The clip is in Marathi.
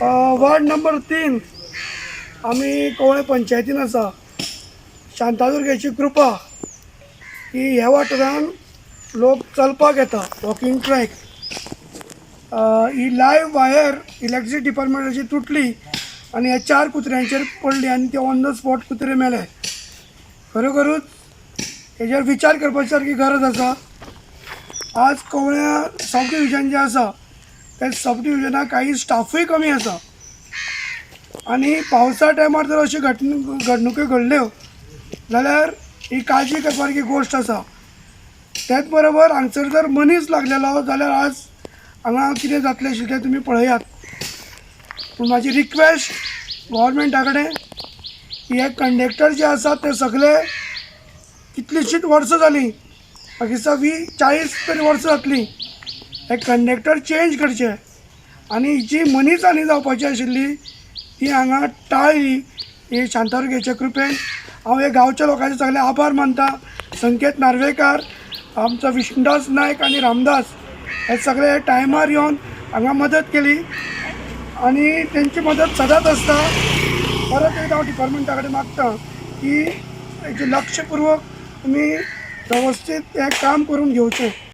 वार्ड नंबर 3 आम्ही कवळे पंचायतीन आसा. शांतादुर्गेची कृपा की ह्या वाठारान लोक चलपाक येता, वॉकिंग ट्रॅक. ही लायव्ह वायर इलेक्ट्रिसिटी डिपार्टमेंटाची तुटली आणि ह्या 4 कुत्र्यांचेर पडली आणि ते ऑन द स्पॉट कुत्रे मेले. खरोखरूच हेजेर विचार करपाची सारकी गरज आसा. आज कवळ्या सब डिव्हिजन जे आसा त्या सब डिव्हिजनाक काही स्टाफूय कमी आसा आणि पावसा टायमार जर अशी घडणुको घडल्यो जाल्यार ही काळजी करपाची गोष्ट आसा. त्याच बरोबर हांगसर जर मनीस लागलेलो जाल्यार आज हांगा कितें जातलें आशिल्लें तुमी पळयात. पूण म्हाजी रिक्वेस्ट गव्हर्मेंटा कडेन की हे कंडक्टर जे आसा ते सगळे कितलींशींच वर्सां जालीं, म्हाका दिसता 20-40 तरी वर्सां जातलीं, हे कंडक्टर चेंज करचे आनी जी मनीसहानी जावपाची आशिल्ली ती हांगा टाळ्ळी. ही शांतादुर्गेचे कृपेन हांव हे गांवच्या लोकांचे सगळे आभार मानता. संकेत नार्वेकार, आमचो विष्णुदास नायक आनी रामदास हे सगळे टायमार येवन हांगा मदत केली आणि त्यांची मदत सदांच आसता. परत एकदा हांव डिपार्टमेंटा कडेन मागता की हेचे लक्षपूर्वक तुमी वेवस्थीत हे काम करून घेवचें.